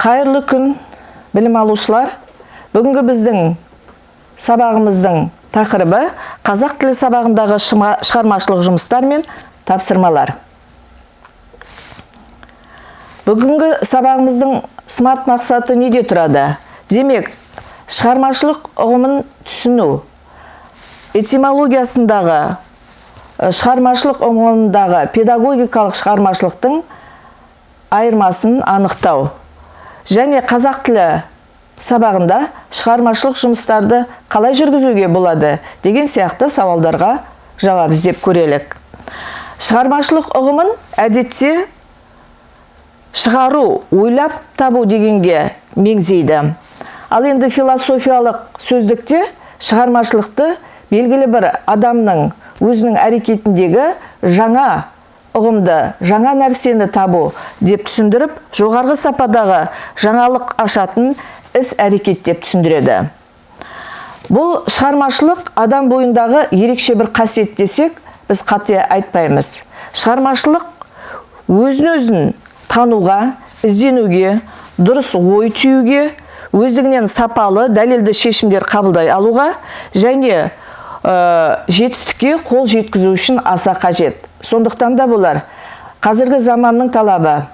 Қайырлы күн, білім алушылар. Бүгінгі біздің сабағымыздың тақырыбы қазақ тілі сабағындағы шығармашылық жұмыстар мен тапсырмалар. Бүгінгі сабағымыздың смарт мақсаты неде тұрады? Демек, шығармашылық ұғымын түсіну, этимологиясындағы шығармашылық ұғымындағы педагогикалық шығармашылықтың айырмасын анықтау және қазақ тілі сабағында шығармашылық жұмыстарды қалай жүргізуге болады деген сияқты сауалдарға жауап іздеп көрелік. Шығармашылық ұғымын әдетте шығару, ойлап табу дегенге меңзейді. Ал енді философиялық сөздікте шығармашылықты белгілі бір адамның өзінің әрекетіндегі жаңа ұғымды, жаңа нәрсені табу деп түсіндіріп, жоғарғы сападағы жаңалық ашатын іс әрекет деп түсіндіреді. Бұл шығармашылық адам бойындағы ерекше бір қасиет десек, біз қате айтпаймыз. Шығармашылық өзін-өзін тануға, ізденуге, дұрыс ой түюге, өздігінен сапалы, дәлелді шешімдер қабылдай алуға және жетістікке қол жеткізу үшін аса қажет. Сондықтан да болар, қазіргі заманның талабы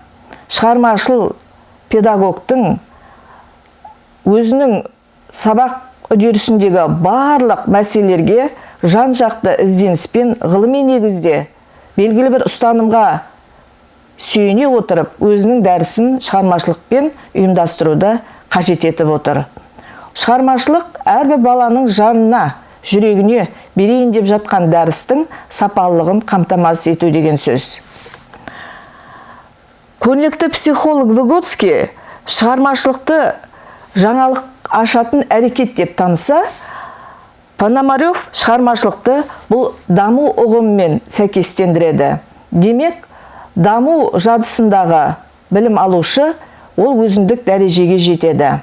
шығармашыл педагогтың өзінің сабақ үдерісіндегі барлық мәселелерге жан-жақты ізденіспен ғылыми негізде белгілі бір ұстанымға сүйене отырып, өзінің дәрісін шығармашылықпен ұйымдастыруды қажет етіп отыр. Шығармашылық әрбір баланың жанына, жүрегіне берейін деп жатқан дәрістің сапалылығын қамтамасыз ету деген сөз. Көрнекті психолог Выготский шығармашылықты жаңалық ашатын әрекет деп таныса, Пономарев шығармашылықты бұл даму ұғымымен сәйкестендіреді. Демек, даму жадысындағы білім алушы ол өзіндік дәрежеге жетеді.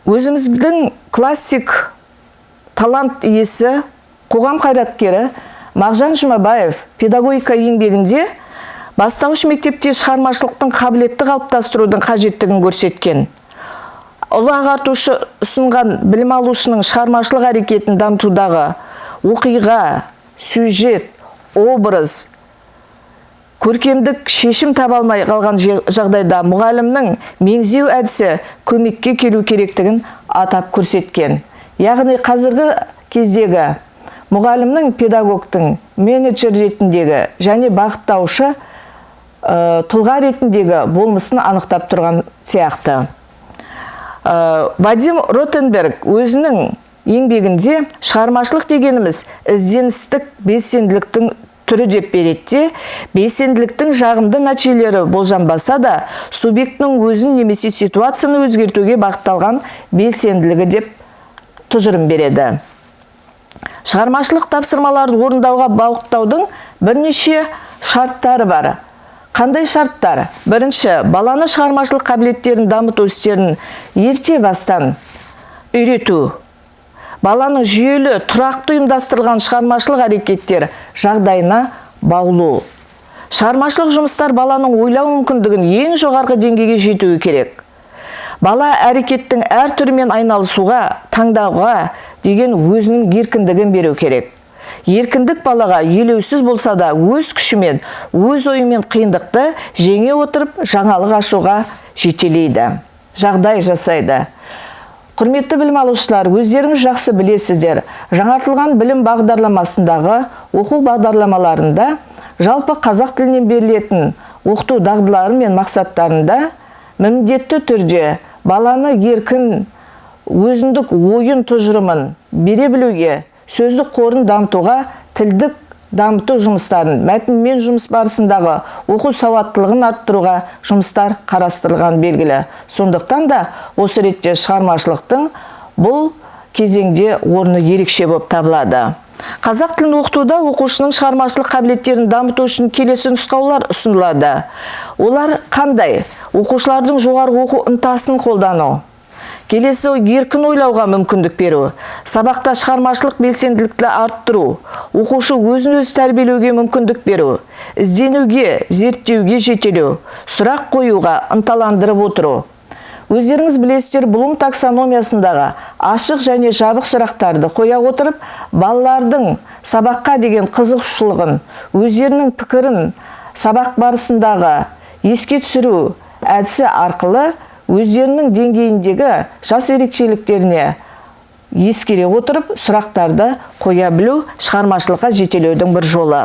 Өзіміздің классик талант иесі, қоғам қайраткері Мағжан Жұмабаев педагогика еңбегінде бастауыш мектепте шығармашылықтың қабілетті қалыптастырудың қажеттігін көрсеткен. Ұлы ағартушы ұсынған білім алушының шығармашылық әрекетін дамытудағы оқиға, сюжет, образ, көркемдік шешім таба алмай қалған жағдайда мұғалімнің меңзеу әдісі көмекке келу керектігін атап көрсеткен. Яғни қазіргі кездегі мұғалімнің педагогтың менеджер ретіндегі және бағыттаушы тұлға ретіндегі болмысын анықтап тұрған сияқты. Вадим Ротенберг өзінің еңбегінде шығармашылық дегеніміз ізденістік белсенділіктің түрі деп береді. Белсенділіктің жағымды нәтижелері болжанбаса да, субъектінің өзін немесе ситуацияны өзгертуге бағытталған белсенділігі деп тұжырым береді. Шығармашылық тапсырмаларды орындауға бағыттаудың бірнеше шарттары бар. Қандай шарттар? Бірінші, баланы шығармашылық қабілеттерін дамыту істерін ерте бастан үйрету. Баланың жүйелі, тұрақты ұйымдастырылған шығармашылық әрекеттер жағдайына баулу. Шығармашылық жұмыстар баланың ойлау мүмкіндігін ең жоғарғы деңгейге жетуі керек. Бала әрекеттің әр түрімен айналысуға, таңдауға деген өзінің еркіндігін беру керек. Еркіндік балаға елеусіз болса да өз күшімен, өз ойымен қиындықты жеңе отырып, жаңалық ашуға жетелейді, жағдай жасайды. Құрметті білім алушылар, өздеріңіз жақсы білесіздер, жаңартылған білім бағдарламасындағы оқу бағдарламаларында жалпы қазақ тілінен берілетін оқыту дағдылары мен мақсаттарында міндетті түрде баланы еркін, өзіндік ойын тұжырымын бере білуге, сөздік қорын дамытуға, тілдік дамыту жұмыстарын, мәтінмен жұмыс барысындағы оқу сауаттылығын арттыруға жұмыстар қарастырылған белгілі. Сондықтан да осы ретте шығармашылықтың бұл кезеңде орны ерекше болып табылады. Қазақ тілін оқытуда оқушының шығармашылық қабілеттерін дамыту үшін келесі нұсқаулар ұсынылады. Олар қандай? Оқушылардың жоғары оқу ынтасын қолдану, Келесі еркін ойлауға мүмкіндік беру, сабақта шығармашылық белсенділікті арттыру, оқушы өзін өзі тәрбиелеуге мүмкіндік беру, ізденуге, зерттеуге жетелеу, сұрақ қоюға ынталандырып отыру. Өздеріңіз білесіздер, Блум таксономиясындағы ашық және жабық сұрақтарды қоя отырып, балалардың сабаққа деген қызығушылығын, өздерінің пікірін сабақ барысындағы еске түсіру әдісі арқылы өздерінің деңгейіндегі жас ерекшеліктеріне ескере отырып, сұрақтарды қоя білу шығармашылыққа жетелеудің бір жолы.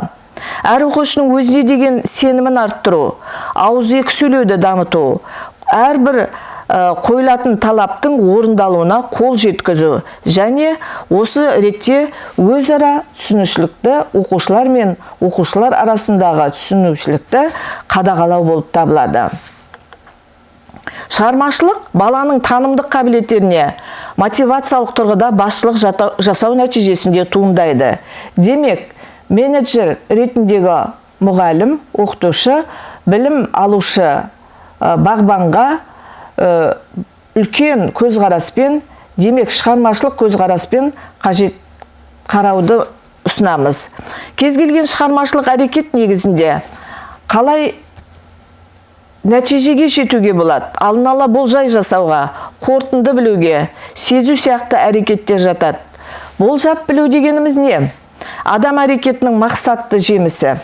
Әр оқушының өзіне деген сенімін арттыру, ауызекі сөйлеуді дамыту, әрбір қойылатын талаптың орындалуына қол жеткізу және осы ретте өзара түсінушілікті оқушылар мен оқушылар арасындағы түсінушілікті қадағалау болып табылады. Шығармашылық баланың танымдық қабілеттеріне мотивациялық тұрғыда басшылық жасау нәтижесінде туындайды. Демек, менеджер ретіндегі мұғалім, оқытушы, білім алушы бағбанға үлкен көзқараспен, демек шығармашылық көзқараспен қажет қарауды ұсынамыз. Кез келген шығармашылық әрекет негізінде қалай нәтижеге жетуге болады, алдын ала болжай жасауға, қорытынды білуге, сезу сияқты әрекеттер жатады. Болжап білу дегеніміз не? Адам әрекетінің мақсатты жемісі.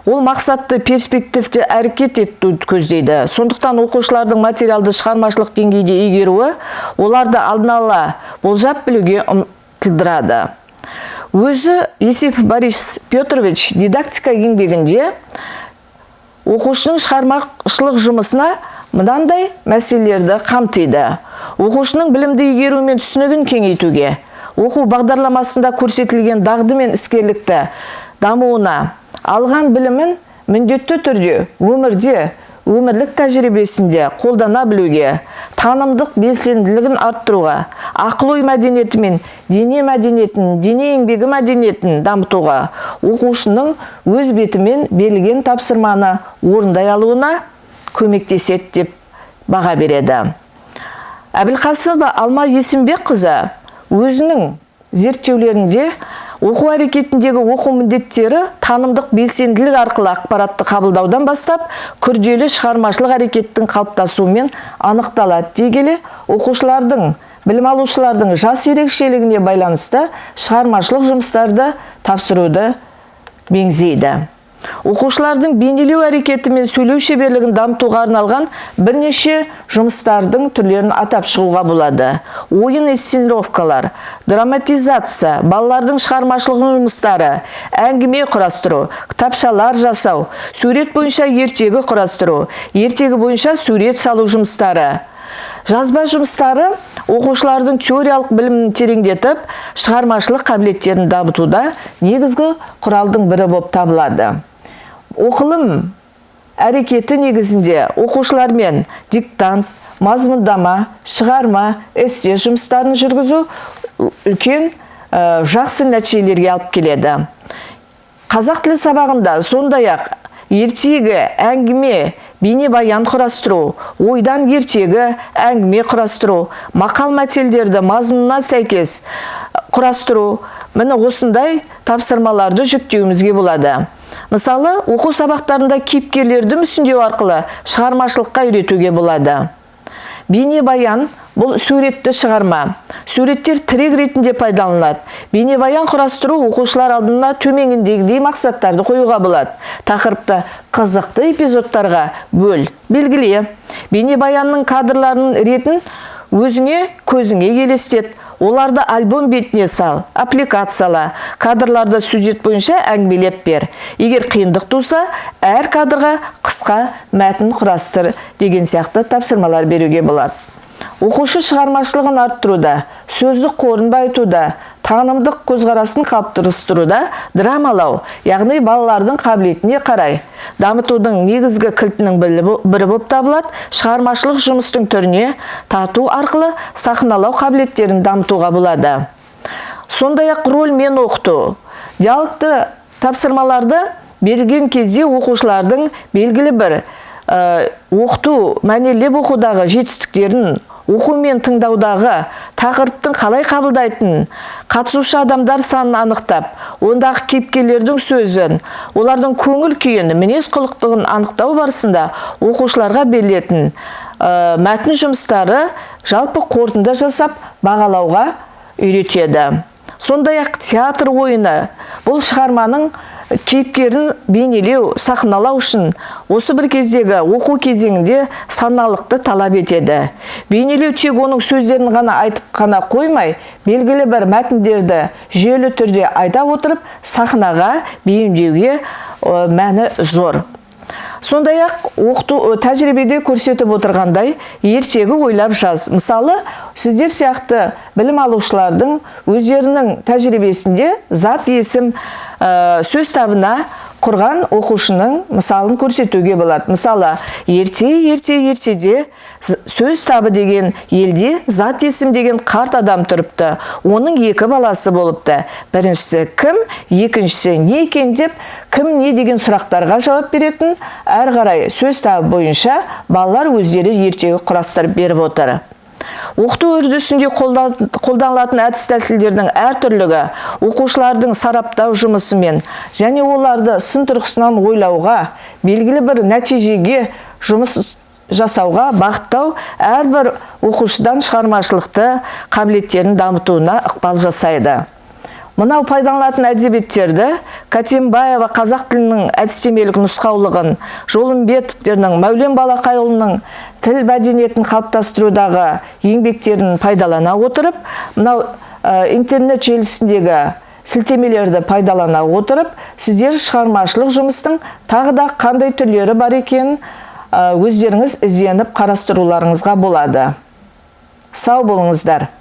Ол мақсатты перспективті әрекет етуді көздейді. Сондықтан оқушылардың материалды шығармашылық деңгейде игеруі оларды алдын ала болжап білуге ұмтылдырады. Өзі Есепов Борис Петрович дидактика еңбегінде оқушының шығармашылық жұмысына мынандай мәселелерді қамтиды. Оқушының білімді игеру мен түсінігін кеңейтуге, оқу бағдарламасында көрсетілген дағды мен іскерлікті дамуына, алған білімін міндетті түрде өмірде, өмірлік тәжірибесінде қолдана білуге, танымдық белсенділігін арттыруға, ақыл-ой мәдениеті мен дене мәдениетін, дене еңбегі мәдениетін дамытуға, оқушының өз бетімен берілген тапсырманы орындай алуына көмектеседі деп баға береді. Әбілқасымова Алма Есімбекқызы өзінің зерттеулерінде оқу әрекетіндегі оқу міндеттері танымдық белсенділік арқылы ақпаратты қабылдаудан бастап күрделі шығармашылық әрекеттің қалыптасуымен анықталады дей келе, оқушылардың, білім алушылардың жас ерекшелігіне байланысты шығармашылық жұмыстарды тапсыруды меңзейді. Оқушылардың бейнелеу әрекеті мен сөйлеу шеберлігін дамытуға арналған бірнеше жұмыстардың түрлерін атап шығуға болады. Ойын инсценировкалар, драматизация, балалардың шығармашылық жұмыстары, әңгіме құрастыру, кітапшалар жасау, сурет бойынша ертегі құрастыру, ертегі бойынша сурет салу жұмыстары. Жазба жұмыстары оқушылардың теориялық білімін тереңдетіп, шығармашылық қабілеттерін дамытуда негізгі құралдың бірі болып табылады. Оқылым әрекеті негізінде оқушылармен диктант, мазмұндама, шығарма, эссе жұмыстарын жүргізу үлкен жақсы нәтижелерге алып келеді. Қазақ тілі сабағында сондай-ақ ертегі, әңгіме, бейнебаян құрастыру, ойдан ертегі, әңгіме құрастыру, мақал мәтелдерді мазмұнына сәйкес құрастыру, міне осындай тапсырмаларды жүктеуімізге болады. Мысалы, оқу сабақтарында кейіпкерлерді мүсіндеу арқылы шығармашылыққа үйретуге болады. Бейнебаян бұл суретті шығарма. Суреттер тірек ретінде пайдаланылады. Бейнебаян құрастыру оқушылар алдына төменгідегідей мақсаттарды қоюға болады. Тақырыпты қызықты эпизодтарға бөл, белгіле. Бейнебаянның кадрларының ретін өзіңе, көзіңе елестет. Оларды альбом бетіне сал, аппликацияла, кадрларды сюжет бойынша әңгімелеп бер. Егер қиындық туса, әр кадрға қысқа мәтін құрастыр деген сияқты тапсырмалар беруге болады. Оқушы шығармашылығын арттыруда, сөздік қорын байытуда, танымдық көзқарасын қалыптастыруда драмалау, яғни балалардың қабілетіне қарай дамытудың негізгі кілтінің бірі болып табылады. Шығармашылық жұмыстың түріне тату арқылы сахналау қабілеттерін дамытуға болады. Сондай-ақ роль мен оқыту. Диалогты тапсырмаларды берген кезде оқушылардың белгілі бір оқыту, мәнерлеп оқудағы жетістіктерін оқу мен тыңдаудағы тақырыптың қалай қабылдайтынын, қатысушы адамдар санын анықтап, ондағы кейіпкерлердің сөзін, олардың көңіл күйін, мінез құлықтығын анықтау барысында оқушыларға берілетін мәтін жұмыстары жалпы қорытынды жасап бағалауға үйретеді. Сондай-ақ театр ойыны бұл шығарманың кейіпкерін бейнелеу, сахналау үшін осы бір кездегі оқу кезеңінде саналықты талап етеді. Бейнелеу тек оның сөздерін ғана айтып қана қоймай, белгілі бір мәтіндерді жүйелі түрде айта отырып, сахнаға бейімдеуге мәні зор. Сондай-ақ оқыту тәжірибеде көрсетіп отырғандай, ертегі ойлап жаз. Мысалы, сіздер сияқты білім алушылардың өздерінің тәжірибесінде зат, есім, сөз табына құрған оқушының мысалын көрсетуге болады. Мысалы, ертеде сөз табы деген елде зат, есім деген қарт адам тұрыпты. Оның 2 баласы болыпты. Біріншісі кім, екіншісі не екен деп, кім не деген сұрақтарға жауап беретін, әр қарай сөз табы бойынша балалар өздері ертегі құрастырып беріп отыр. Оқыту үрдісінде қолданылатын әдіс-тәсілдердің әртүрлігі оқушылардың сараптау жұмысымен және оларды сын тұрғысынан ойлауға, белгілі бір нәтижеге жұмыс жасауға бағыттау әрбір оқушыдан шығармашылықты қабілеттерін дамытуына ықпал жасайды. Мынау пайдаланылатын әдебиеттерді Катенбаева қазақ тілінің әдістемелік нұсқаулығын, Жолымбетовтердің, Мәулен Балақайұлының тіл мәдениетін қалыптастырудағы еңбектерін пайдалана отырып, мынау интернет желісіндегі сілтемелерді пайдалана отырып, сіздер шығармашылық жұмыстың тағы да қандай түрлері бар екенін өздеріңіз ізденіп қарастыруларыңызға болады. Сау болыңыздар.